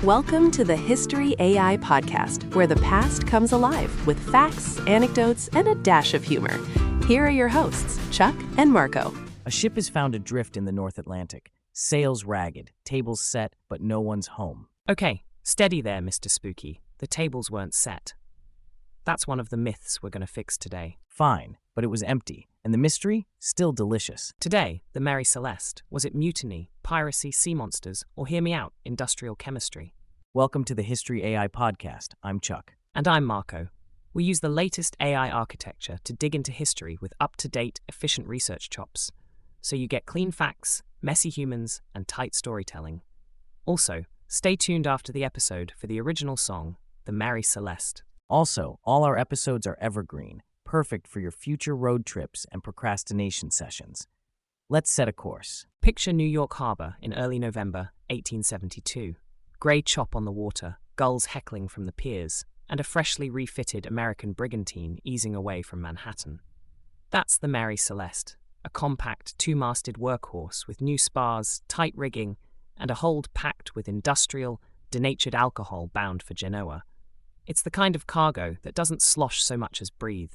Welcome to the History AI podcast, where the past comes alive with facts, anecdotes, and a dash of humor. Here are your hosts, Chuck and Marco. A ship is found adrift in the North Atlantic. Sails ragged, tables set, but no one's home. Okay, steady there, Mr. Spooky. The tables weren't set. That's one of the myths we're going to fix today. Fine, but it was empty, and the mystery, still delicious. Today, the Mary Celeste. Was it mutiny, piracy, sea monsters, or hear me out, industrial chemistry? Welcome to the History AI podcast. I'm Chuck. And I'm Marco. We use the latest AI architecture to dig into history with up-to-date, efficient research chops, so you get clean facts, messy humans, and tight storytelling. Also, stay tuned after the episode for the original song, The Mary Celeste. Also, all our episodes are evergreen, perfect for your future road trips and procrastination sessions. Let's set a course. Picture New York Harbor in early November 1872. Grey chop on the water, gulls heckling from the piers, and a freshly refitted American brigantine easing away from Manhattan. That's the Mary Celeste, a compact two-masted workhorse with new spars, tight rigging, and a hold packed with industrial, denatured alcohol bound for Genoa. It's the kind of cargo that doesn't slosh so much as breathe,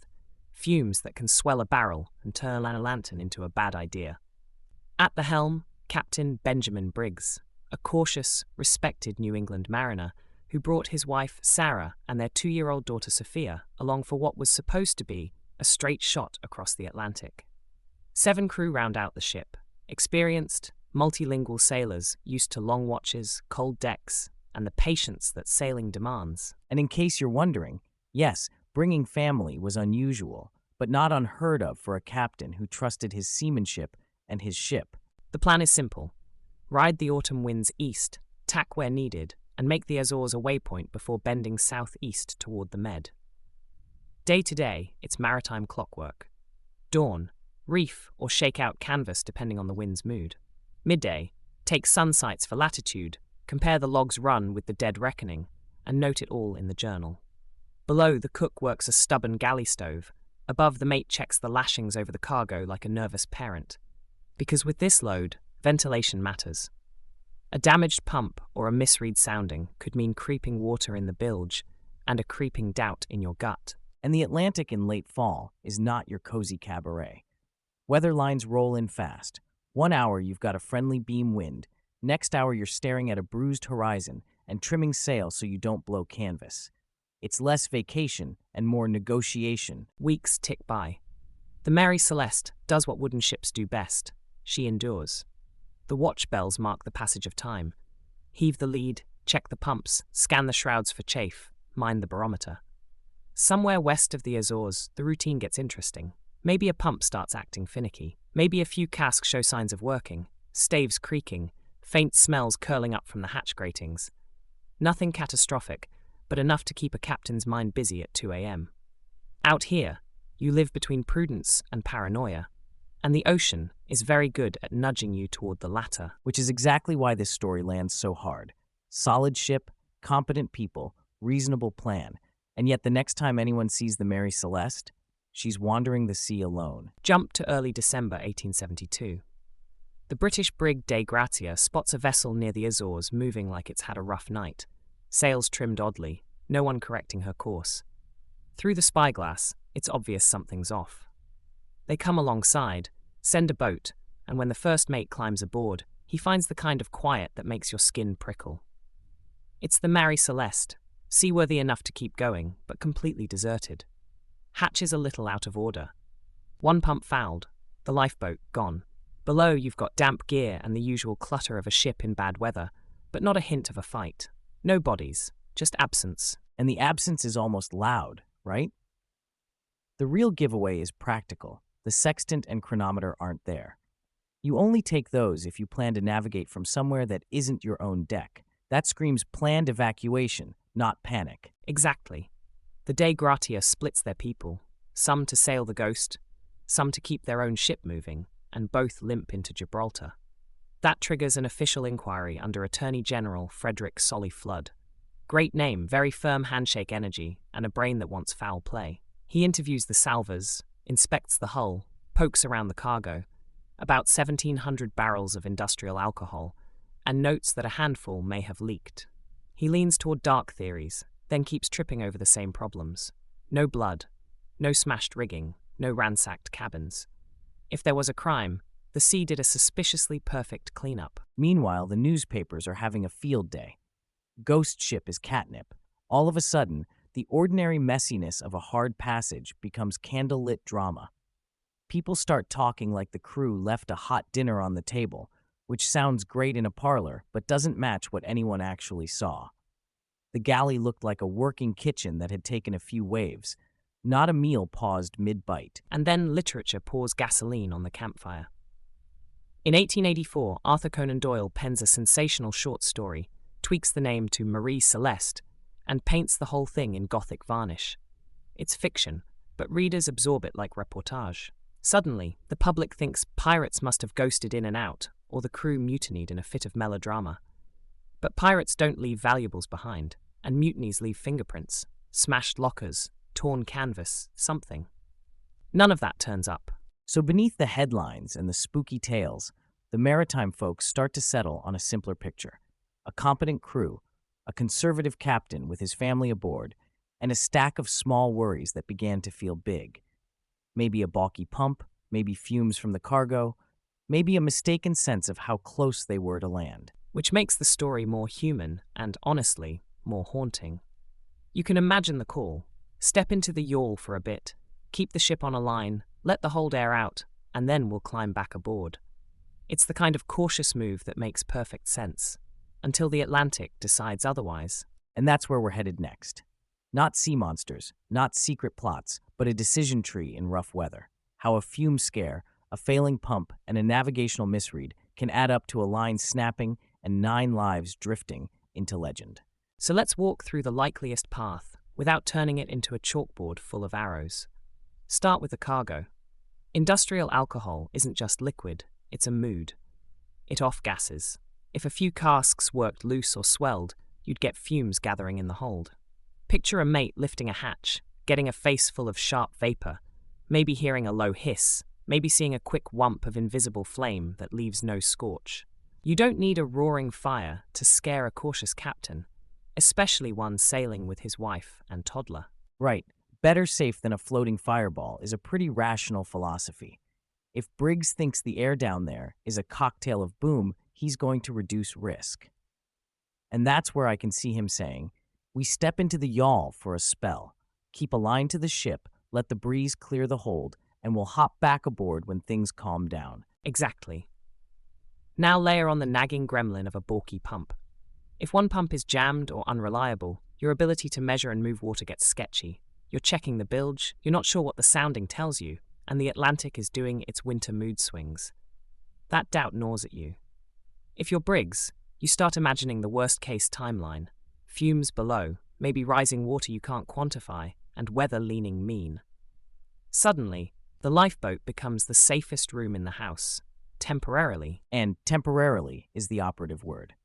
fumes that can swell a barrel and turn a lantern into a bad idea. At the helm, Captain Benjamin Briggs, a cautious, respected New England mariner who brought his wife Sarah and their 2-year-old daughter Sophia along for what was supposed to be a straight shot across the Atlantic. 7 crew round out the ship, experienced, multilingual sailors used to long watches, cold decks, and the patience that sailing demands. And in case you're wondering, yes, bringing family was unusual, but not unheard of for a captain who trusted his seamanship and his ship. The plan is simple. Ride the autumn winds east, tack where needed, and make the Azores a waypoint before bending southeast toward the Med. Day to day, it's maritime clockwork. Dawn, reef or shake out canvas depending on the wind's mood. Midday, take sun sights for latitude, compare the log's run with the dead reckoning, and note it all in the journal. Below, the cook works a stubborn galley stove. Above, the mate checks the lashings over the cargo like a nervous parent. Because with this load, ventilation matters. A damaged pump or a misread sounding could mean creeping water in the bilge and a creeping doubt in your gut. And the Atlantic in late fall is not your cozy cabaret. Weather lines roll in fast. 1 hour you've got a friendly beam wind. Next hour you're staring at a bruised horizon and trimming sail so you don't blow canvas. It's less vacation and more negotiation. Weeks tick by. The Mary Celeste does what wooden ships do best. She endures. The watch bells mark the passage of time. Heave the lead, check the pumps, scan the shrouds for chafe, mind the barometer. Somewhere west of the Azores, the routine gets interesting. Maybe a pump starts acting finicky. Maybe a few casks show signs of working, staves creaking, faint smells curling up from the hatch gratings. Nothing catastrophic, but enough to keep a captain's mind busy at 2 a.m. Out here, you live between prudence and paranoia, and the ocean is very good at nudging you toward the latter. Which is exactly why this story lands so hard. Solid ship, competent people, reasonable plan, and yet the next time anyone sees the Mary Celeste, she's wandering the sea alone. Jump to early December 1872. The British brig Dei Gratia spots a vessel near the Azores moving like it's had a rough night. Sails trimmed oddly, no one correcting her course. Through the spyglass, it's obvious something's off. They come alongside, send a boat, and when the first mate climbs aboard, he finds the kind of quiet that makes your skin prickle. It's the Mary Celeste, seaworthy enough to keep going, but completely deserted. Hatches a little out of order. 1 pump fouled, the lifeboat gone. Below, you've got damp gear and the usual clutter of a ship in bad weather, but not a hint of a fight. No bodies, just absence. And the absence is almost loud, right? The real giveaway is practical. The sextant and chronometer aren't there. You only take those if you plan to navigate from somewhere that isn't your own deck. That screams planned evacuation, not panic. Exactly. The Dei Gratia splits their people, some to sail the Ghost, some to keep their own ship moving, and both limp into Gibraltar. That triggers an official inquiry under Attorney General Frederick Solly Flood. Great name, very firm handshake energy, and a brain that wants foul play. He interviews the salvors, inspects the hull, pokes around the cargo, about 1,700 barrels of industrial alcohol, and notes that a handful may have leaked. He leans toward dark theories, then keeps tripping over the same problems. No blood, no smashed rigging, no ransacked cabins. If there was a crime, the sea did a suspiciously perfect cleanup. Meanwhile, the newspapers are having a field day. Ghost ship is catnip. All of a sudden, the ordinary messiness of a hard passage becomes candlelit drama. People start talking like the crew left a hot dinner on the table, which sounds great in a parlor but doesn't match what anyone actually saw. The galley looked like a working kitchen that had taken a few waves, not a meal paused mid-bite. And then literature pours gasoline on the campfire. In 1884, Arthur Conan Doyle pens a sensational short story, tweaks the name to Mary Celeste, and paints the whole thing in gothic varnish. It's fiction, but readers absorb it like reportage. Suddenly, the public thinks pirates must have ghosted in and out, or the crew mutinied in a fit of melodrama. But pirates don't leave valuables behind, and mutinies leave fingerprints, smashed lockers, torn canvas, something. None of that turns up. So beneath the headlines and the spooky tales, the maritime folks start to settle on a simpler picture. A competent crew, a conservative captain with his family aboard, and a stack of small worries that began to feel big. Maybe a balky pump, maybe fumes from the cargo, maybe a mistaken sense of how close they were to land. Which makes the story more human and, honestly, more haunting. You can imagine the call. Step into the yawl for a bit, keep the ship on a line, let the hold air out, and then we'll climb back aboard. It's the kind of cautious move that makes perfect sense, until the Atlantic decides otherwise. And that's where we're headed next. Not sea monsters, not secret plots, but a decision tree in rough weather. How a fume scare, a failing pump, and a navigational misread can add up to a line snapping and 9 lives drifting into legend. So let's walk through the likeliest path without turning it into a chalkboard full of arrows. Start with the cargo. Industrial alcohol isn't just liquid, it's a mood. It off-gasses. If a few casks worked loose or swelled, you'd get fumes gathering in the hold. Picture a mate lifting a hatch, getting a face full of sharp vapor, maybe hearing a low hiss, maybe seeing a quick whump of invisible flame that leaves no scorch. You don't need a roaring fire to scare a cautious captain, especially one sailing with his wife and toddler. Right, better safe than a floating fireball is a pretty rational philosophy. If Briggs thinks the air down there is a cocktail of boom, he's going to reduce risk. And that's where I can see him saying, we step into the yawl for a spell, keep a line to the ship, let the breeze clear the hold, and we'll hop back aboard when things calm down. Exactly. Now layer on the nagging gremlin of a balky pump. If one pump is jammed or unreliable, your ability to measure and move water gets sketchy. You're checking the bilge, you're not sure what the sounding tells you, and the Atlantic is doing its winter mood swings. That doubt gnaws at you. If you're Briggs, you start imagining the worst-case timeline. Fumes below, maybe rising water you can't quantify, and weather leaning mean. Suddenly, the lifeboat becomes the safest room in the house. Temporarily. And temporarily is the operative word.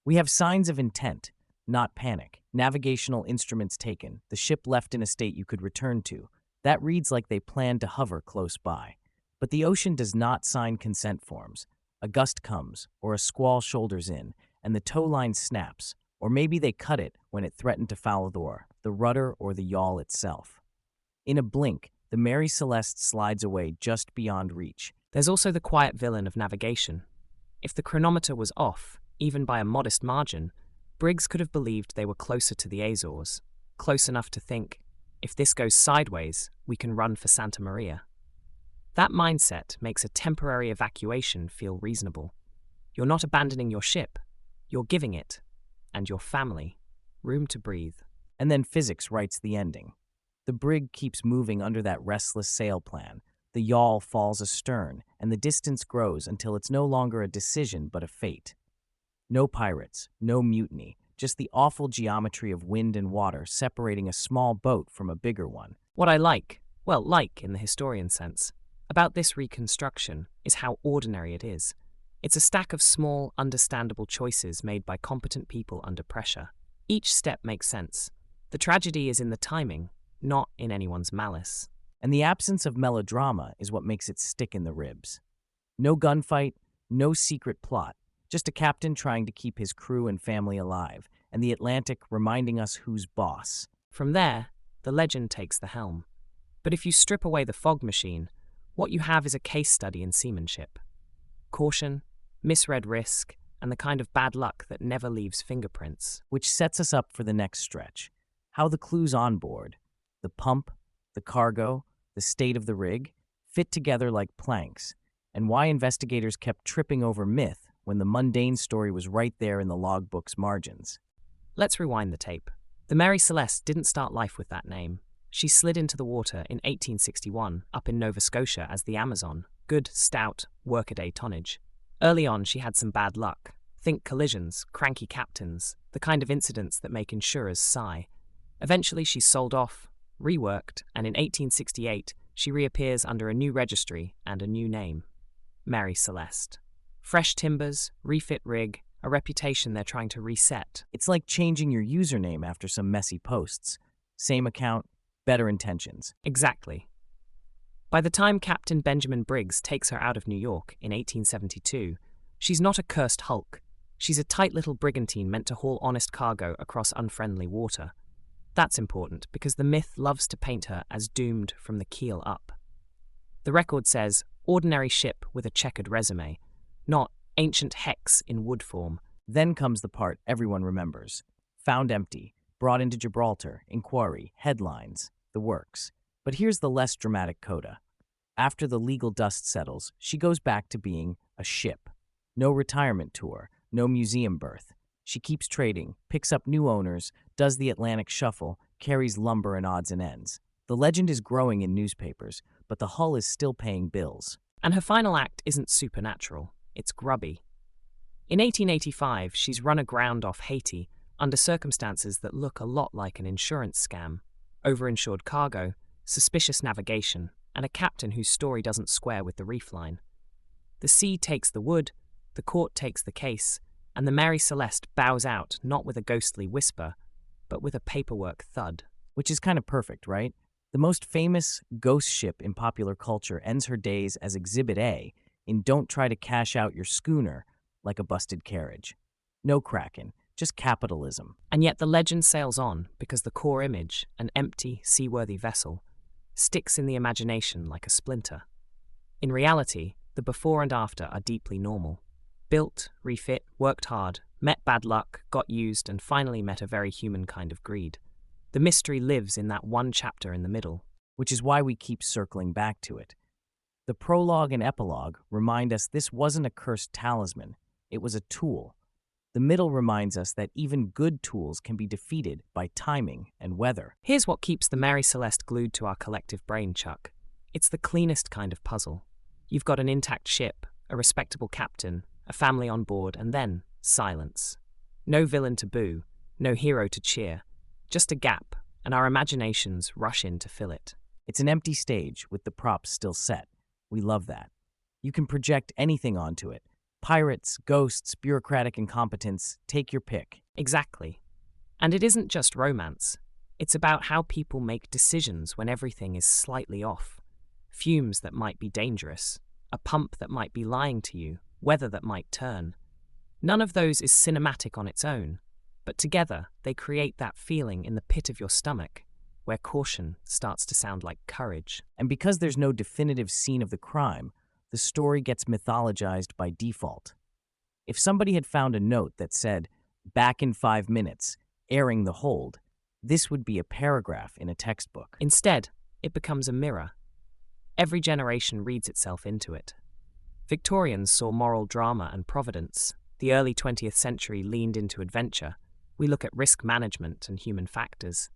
We have signs of intent, not panic. Navigational instruments taken, the ship left in a state you could return to. That reads like they planned to hover close by. But the ocean does not sign consent forms. A gust comes, or a squall shoulders in, and the tow line snaps, or maybe they cut it when it threatened to foul the rudder or the yawl itself. In a blink, the Mary Celeste slides away just beyond reach. There's also the quiet villain of navigation. If the chronometer was off, even by a modest margin, Briggs could have believed they were closer to the Azores, close enough to think, if this goes sideways, we can run for Santa Maria. That mindset makes a temporary evacuation feel reasonable. You're not abandoning your ship, you're giving it, and your family, room to breathe. And then physics writes the ending. The brig keeps moving under that restless sail plan. The yawl falls astern, and the distance grows until it's no longer a decision but a fate. No pirates, no mutiny, just the awful geometry of wind and water separating a small boat from a bigger one. What I like in the historian sense, about this reconstruction is how ordinary it is. It's a stack of small, understandable choices made by competent people under pressure. Each step makes sense. The tragedy is in the timing, not in anyone's malice. And the absence of melodrama is what makes it stick in the ribs. No gunfight, no secret plot, just a captain trying to keep his crew and family alive, and the Atlantic reminding us who's boss. From there, the legend takes the helm. But if you strip away the fog machine, what you have is a case study in seamanship. Caution, misread risk, and the kind of bad luck that never leaves fingerprints. Which sets us up for the next stretch. How the clues on board, the pump, the cargo, the state of the rig, fit together like planks, and why investigators kept tripping over myth when the mundane story was right there in the logbook's margins. Let's rewind the tape. The Mary Celeste didn't start life with that name. She slid into the water in 1861 up in Nova Scotia as the Amazon, good, stout, workaday tonnage. Early on, she had some bad luck. Think collisions, cranky captains, the kind of incidents that make insurers sigh. Eventually, she's sold off, reworked, and in 1868, she reappears under a new registry and a new name, Mary Celeste. Fresh timbers, refit rig, a reputation they're trying to reset. It's like changing your username after some messy posts. Same account, better intentions. Exactly. By the time Captain Benjamin Briggs takes her out of New York in 1872, she's not a cursed hulk. She's a tight little brigantine meant to haul honest cargo across unfriendly water. That's important because the myth loves to paint her as doomed from the keel up. The record says, ordinary ship with a checkered resume, not ancient hex in wood form. Then comes the part everyone remembers. Found empty, brought into Gibraltar, inquiry, headlines, the works. But here's the less dramatic coda. After the legal dust settles, she goes back to being a ship. No retirement tour, no museum berth. She keeps trading, picks up new owners, does the Atlantic shuffle, carries lumber and odds and ends. The legend is growing in newspapers, but the hull is still paying bills. And her final act isn't supernatural, it's grubby. In 1885, she's run aground off Haiti under circumstances that look a lot like an insurance scam. Overinsured cargo, suspicious navigation, and a captain whose story doesn't square with the reef line. The sea takes the wood, the court takes the case, and the Mary Celeste bows out not with a ghostly whisper, but with a paperwork thud. Which is kind of perfect, right? The most famous ghost ship in popular culture ends her days as Exhibit A in Don't Try to Cash Out Your Schooner Like a Busted Carriage. No Kraken, just capitalism. And yet the legend sails on because the core image, an empty, seaworthy vessel, sticks in the imagination like a splinter. In reality, the before and after are deeply normal. Built, refit, worked hard, met bad luck, got used, and finally met a very human kind of greed. The mystery lives in that one chapter in the middle. Which is why we keep circling back to it. The prologue and epilogue remind us this wasn't a cursed talisman, it was a tool. The middle reminds us that even good tools can be defeated by timing and weather. Here's what keeps the Mary Celeste glued to our collective brain, Chuck. It's the cleanest kind of puzzle. You've got an intact ship, a respectable captain, a family on board, and then silence. No villain to boo, no hero to cheer. Just a gap, and our imaginations rush in to fill it. It's an empty stage with the props still set. We love that. You can project anything onto it. Pirates, ghosts, bureaucratic incompetence, take your pick. Exactly. And it isn't just romance. It's about how people make decisions when everything is slightly off. Fumes that might be dangerous, a pump that might be lying to you, weather that might turn. None of those is cinematic on its own, but together they create that feeling in the pit of your stomach, where caution starts to sound like courage. And because there's no definitive scene of the crime, the story gets mythologized by default. If somebody had found a note that said, "Back in 5 minutes, airing the hold," this would be a paragraph in a textbook. Instead, it becomes a mirror. Every generation reads itself into it. Victorians saw moral drama and providence. The early 20th century leaned into adventure. We look at risk management and human factors.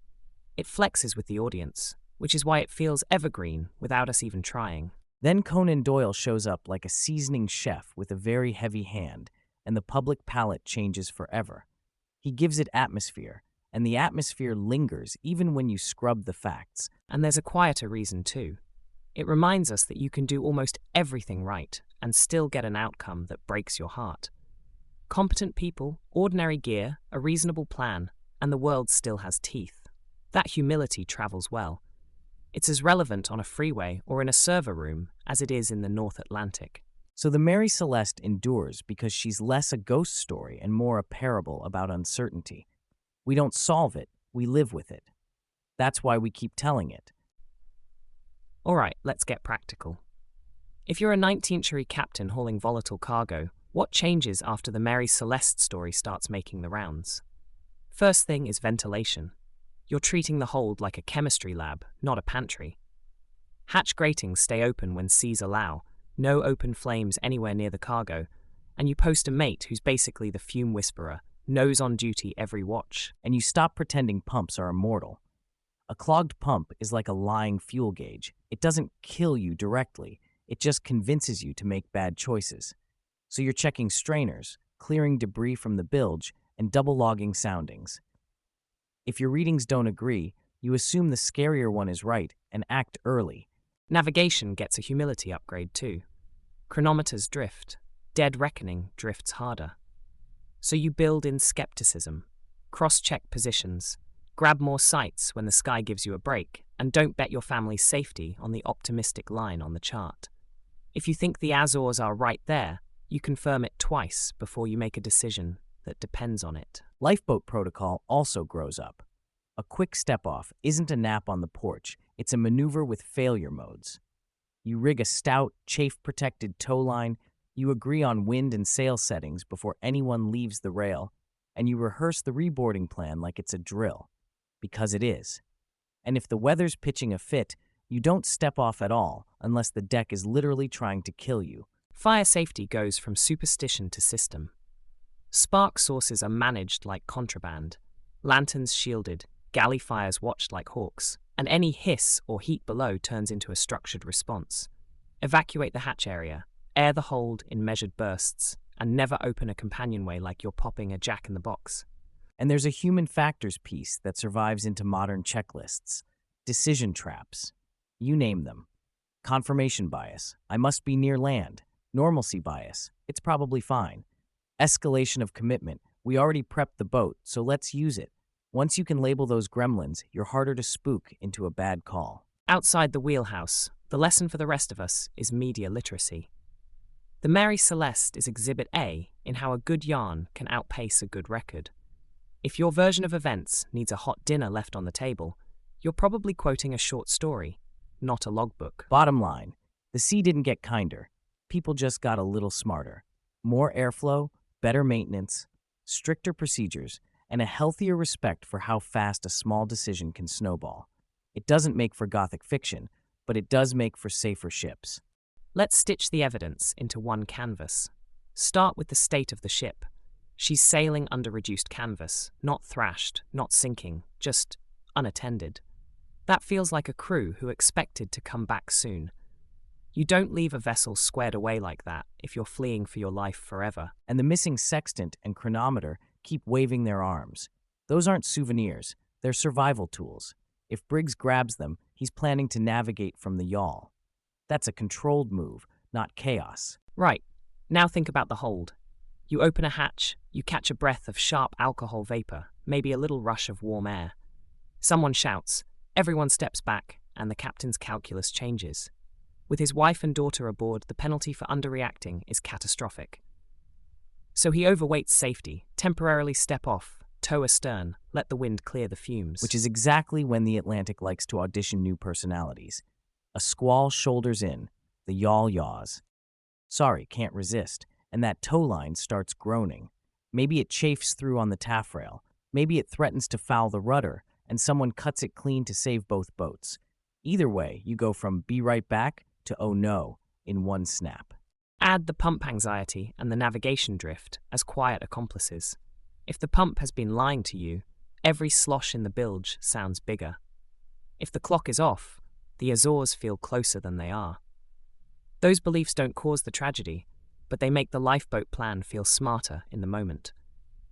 It flexes with the audience, which is why it feels evergreen without us even trying. Then Conan Doyle shows up like a seasoning chef with a very heavy hand, and the public palate changes forever. He gives it atmosphere, and the atmosphere lingers even when you scrub the facts. And there's a quieter reason too. It reminds us that you can do almost everything right and still get an outcome that breaks your heart. Competent people, ordinary gear, a reasonable plan, and the world still has teeth. That humility travels well. It's as relevant on a freeway or in a server room as it is in the North Atlantic. So the Mary Celeste endures because she's less a ghost story and more a parable about uncertainty. We don't solve it, we live with it. That's why we keep telling it. All right, let's get practical. If you're a 19th century captain hauling volatile cargo, what changes after the Mary Celeste story starts making the rounds? First thing is ventilation. You're treating the hold like a chemistry lab, not a pantry. Hatch gratings stay open when seas allow, no open flames anywhere near the cargo, and you post a mate who's basically the fume whisperer, nose on duty every watch. And you stop pretending pumps are immortal. A clogged pump is like a lying fuel gauge. It doesn't kill you directly, it just convinces you to make bad choices. So you're checking strainers, clearing debris from the bilge, and double logging soundings. If your readings don't agree, you assume the scarier one is right and act early. Navigation gets a humility upgrade too. Chronometers drift. Dead reckoning drifts harder. So you build in skepticism. Cross-check positions. Grab more sights when the sky gives you a break, and don't bet your family's safety on the optimistic line on the chart. If you think the Azores are right there, you confirm it twice before you make a decision that depends on it. Lifeboat protocol also grows up. A quick step-off isn't a nap on the porch, it's a maneuver with failure modes. You rig a stout, chafe-protected tow line, you agree on wind and sail settings before anyone leaves the rail, and you rehearse the reboarding plan like it's a drill. Because it is. And if the weather's pitching a fit, you don't step off at all unless the deck is literally trying to kill you. Fire safety goes from superstition to system. Spark sources are managed like contraband, lanterns shielded, galley fires watched like hawks, and any hiss or heat below turns into a structured response. Evacuate the hatch area, air the hold in measured bursts, and never open a companionway like you're popping a jack-in-the-box. And there's a human factors piece that survives into modern checklists. Decision traps. You name them. Confirmation bias. I must be near land. Normalcy bias. It's probably fine. Escalation of commitment. We already prepped the boat, so let's use it. Once you can label those gremlins, you're harder to spook into a bad call. Outside the wheelhouse, the lesson for the rest of us is media literacy. The Mary Celeste is Exhibit A in how a good yarn can outpace a good record. If your version of events needs a hot dinner left on the table, you're probably quoting a short story, not a logbook. Bottom line, the sea didn't get kinder. People just got a little smarter. More airflow, better maintenance, stricter procedures, and a healthier respect for how fast a small decision can snowball. It doesn't make for Gothic fiction, but it does make for safer ships. Let's stitch the evidence into one canvas. Start with the state of the ship. She's sailing under reduced canvas, not thrashed, not sinking, just unattended. That feels like a crew who expected to come back soon. You don't leave a vessel squared away like that if you're fleeing for your life forever. And the missing sextant and chronometer keep waving their arms. Those aren't souvenirs, they're survival tools. If Briggs grabs them, he's planning to navigate from the yawl. That's a controlled move, not chaos. Right, now think about the hold. You open a hatch, you catch a breath of sharp alcohol vapor, maybe a little rush of warm air. Someone shouts, everyone steps back, and the captain's calculus changes. With his wife and daughter aboard, the penalty for underreacting is catastrophic. So he overweights safety, temporarily step off, tow astern, let the wind clear the fumes. Which is exactly when the Atlantic likes to audition new personalities. A squall shoulders in, the yawl yaws. Sorry, can't resist. And that tow line starts groaning. Maybe it chafes through on the taffrail. Maybe it threatens to foul the rudder, and someone cuts it clean to save both boats. Either way, you go from be right back to oh no in one snap. Add the pump anxiety and the navigation drift as quiet accomplices. If the pump has been lying to you, every slosh in the bilge sounds bigger. If the clock is off, the Azores feel closer than they are. Those beliefs don't cause the tragedy, but they make the lifeboat plan feel smarter in the moment.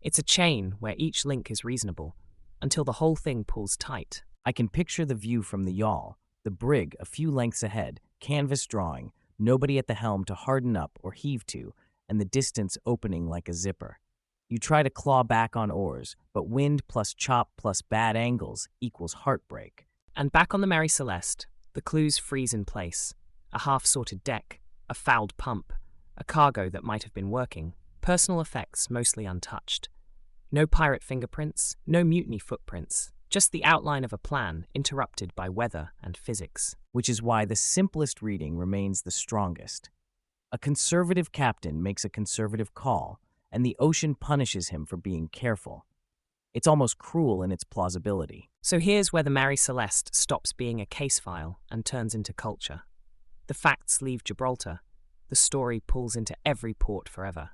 It's a chain where each link is reasonable, until the whole thing pulls tight. I can picture the view from the yawl, the brig a few lengths ahead, canvas drawing, nobody at the helm to harden up or heave to, and the distance opening like a zipper. You try to claw back on oars, but wind plus chop plus bad angles equals heartbreak. And back on the Mary Celeste, the clues freeze in place. A half-sorted deck, a fouled pump, a cargo that might have been working, personal effects mostly untouched. No pirate fingerprints, no mutiny footprints, just the outline of a plan interrupted by weather and physics. Which is why the simplest reading remains the strongest. A conservative captain makes a conservative call, and the ocean punishes him for being careful. It's almost cruel in its plausibility. So here's where the Mary Celeste stops being a case file and turns into culture. The facts leave Gibraltar. The story pulls into every port forever.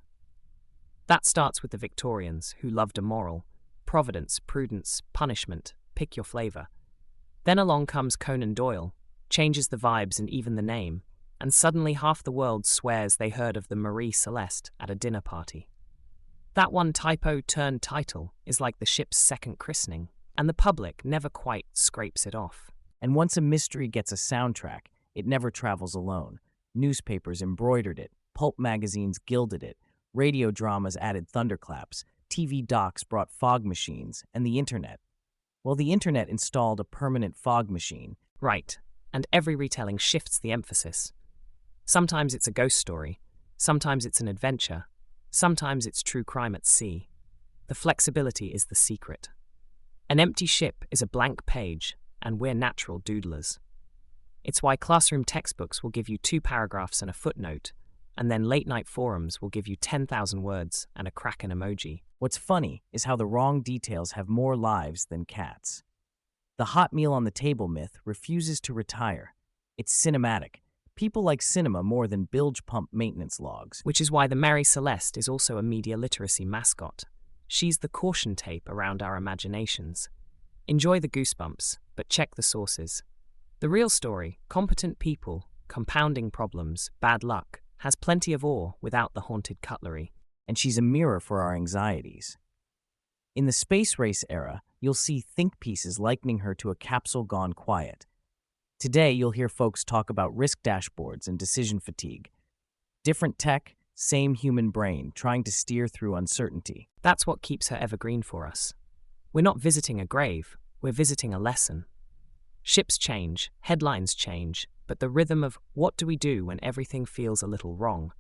That starts with the Victorians, who loved a moral. Providence, prudence, punishment, pick your flavor. Then along comes Conan Doyle, changes the vibes and even the name, and suddenly half the world swears they heard of the Mary Celeste at a dinner party. That one typo turned title is like the ship's second christening, and the public never quite scrapes it off. And once a mystery gets a soundtrack, it never travels alone. Newspapers embroidered it, pulp magazines gilded it, radio dramas added thunderclaps, TV docs brought fog machines, and the internet. Well, the internet installed a permanent fog machine. Right, and every retelling shifts the emphasis. Sometimes it's a ghost story, sometimes it's an adventure, sometimes it's true crime at sea. The flexibility is the secret. An empty ship is a blank page, and we're natural doodlers. It's why classroom textbooks will give you 2 paragraphs and a footnote, and then late-night forums will give you 10,000 words and a kraken emoji. What's funny is how the wrong details have more lives than cats. The hot meal on the table myth refuses to retire. It's cinematic. People like cinema more than bilge pump maintenance logs. Which is why the Mary Celeste is also a media literacy mascot. She's the caution tape around our imaginations. Enjoy the goosebumps, but check the sources. The real story, competent people, compounding problems, bad luck, has plenty of awe without the haunted cutlery. And she's a mirror for our anxieties. In the space race era, you'll see think pieces likening her to a capsule gone quiet. Today, you'll hear folks talk about risk dashboards and decision fatigue. Different tech, same human brain, trying to steer through uncertainty. That's what keeps her evergreen for us. We're not visiting a grave, we're visiting a lesson. Ships change, headlines change, but the rhythm of what do we do when everything feels a little wrong?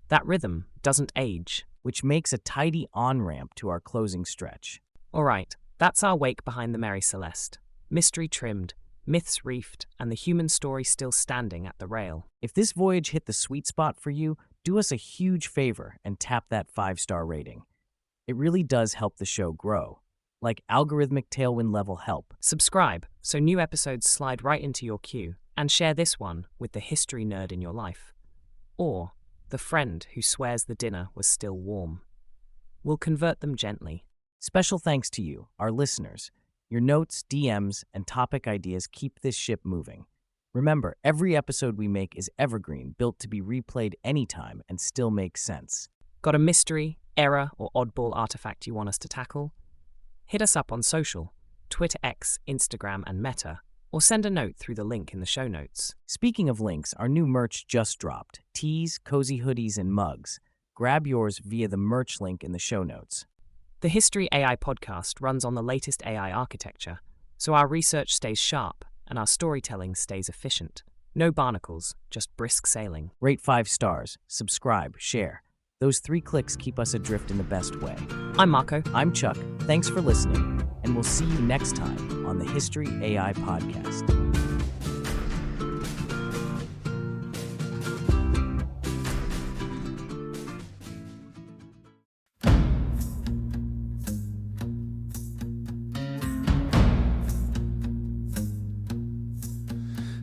That rhythm doesn't age. Which makes a tidy on-ramp to our closing stretch. All right, that's our wake behind the Mary Celeste. Mystery trimmed, myths reefed, and the human story still standing at the rail. If this voyage hit the sweet spot for you, do us a huge favor and tap that 5-star rating. It really does help the show grow. Like algorithmic tailwind level help. Subscribe so new episodes slide right into your queue, and share this one with the history nerd in your life. Or the friend who swears the dinner was still warm. We'll convert them gently. Special thanks to you, our listeners. Your notes, DMs, and topic ideas keep this ship moving. Remember, every episode we make is evergreen, built to be replayed anytime and still make sense. Got a mystery, error, or oddball artifact you want us to tackle? Hit us up on social, Twitter X, Instagram, and Meta, or send a note through the link in the show notes. Speaking of links, our new merch just dropped. Tees, cozy hoodies, and mugs. Grab yours via the merch link in the show notes. The History AI podcast runs on the latest AI architecture, so our research stays sharp and our storytelling stays efficient. No barnacles, just brisk sailing. Rate 5 stars, subscribe, share. Those 3 clicks keep us adrift in the best way. I'm Marco. I'm Chuck. Thanks for listening, and we'll see you next time on the History AI podcast.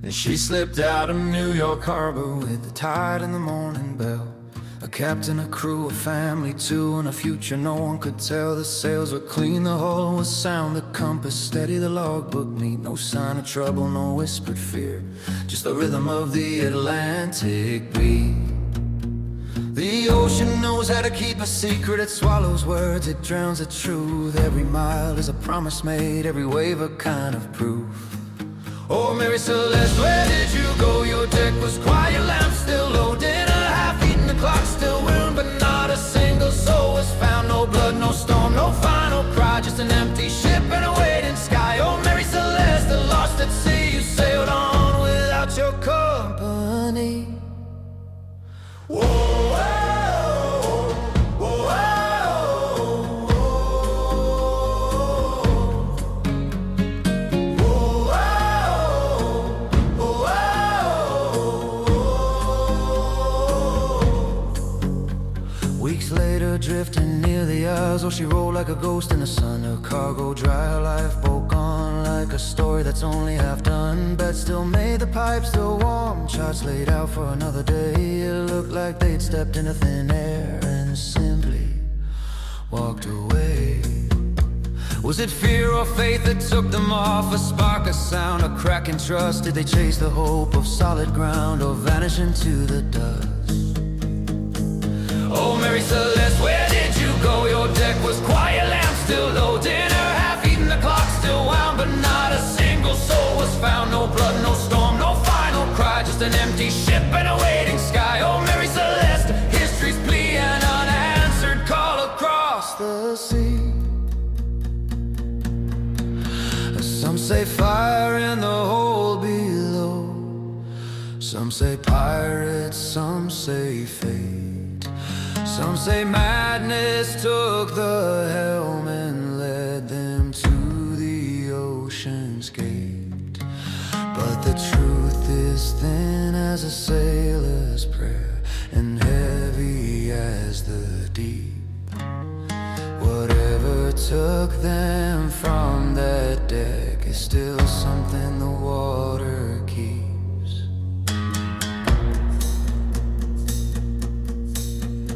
She slipped out of New York Harbor with the tide and the morning bell. A captain, a crew, a family too, and a future no one could tell. The sails were clean, the hull was sound, the compass steady, the logbook neat. No sign of trouble, no whispered fear, just the rhythm of the Atlantic beat. The ocean knows how to keep a secret. It swallows words, it drowns the truth. Every mile is a promise made, every wave a kind of proof. Oh, Mary Celeste, where did you go? Your deck was quiet, lamp still low, dinner half-eaten, the clock still whirring, but not a single soul was found. No blood, no storm, no final cry, just an empty ship and a waiting sky. Oh, Mary Celeste, lost at sea, you sailed on without your company. Whoa, whoa, whoa, whoa, whoa. Weeks later, drifting near the Isles, oh, she rolled like a ghost in the sun. Her cargo dry, her lifeboat gone, like a story that's only half done. Bed still made, the pipe still warm, charts laid out for another day. It looked like they'd stepped into thin air and simply walked away. Was it fear or faith that took them off? A spark, a sound, a crack in trust? Did they chase the hope of solid ground or vanish into the dust? Oh, Mary Celeste, where did you go? Your deck was quiet, lamp still low, dinner half-eaten, the clock still wound, but not a single soul was found. No blood, no storm, no final cry, just an empty ship and a waiting sky. Oh, Mary Celeste, history's plea and unanswered call across the sea. Some say fire in the hole below, some say pirates, some say fate. Some say madness took the helm and led them to the ocean's gate. But the truth is thin as a sailor's prayer and heavy as the deep. Whatever took them from that deck is still something the water keeps.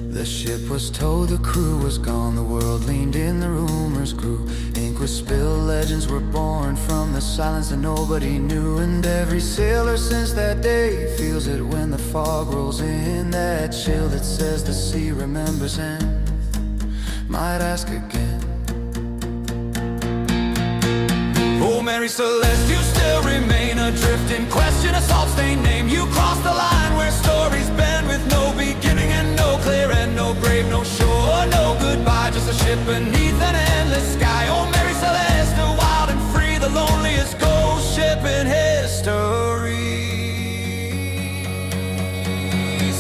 The ship was towed, the crew was gone, the world leaned in, the rumors grew. Ink was spilled, legends were born from the silence that nobody knew. And every sailor since that day feels it when the fog rolls in, that chill that says the sea remembers him. Might ask again. Oh, Mary Celeste, you still remain adrift in question, a salt-stained name. You crossed the line where stories bend, with no beginning and no clear end, no grave, no shore, no goodbye, just a ship beneath an endless sky. Oh, Mary Celeste, wild and free, the loneliest ghost ship in history.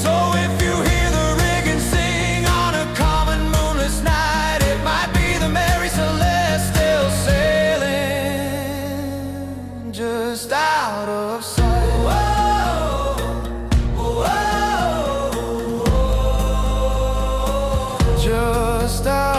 So if you hear the rigging sing on a common moonless night, it might be the Mary Celeste still sailing just out of sight. Whoa, whoa, whoa, just out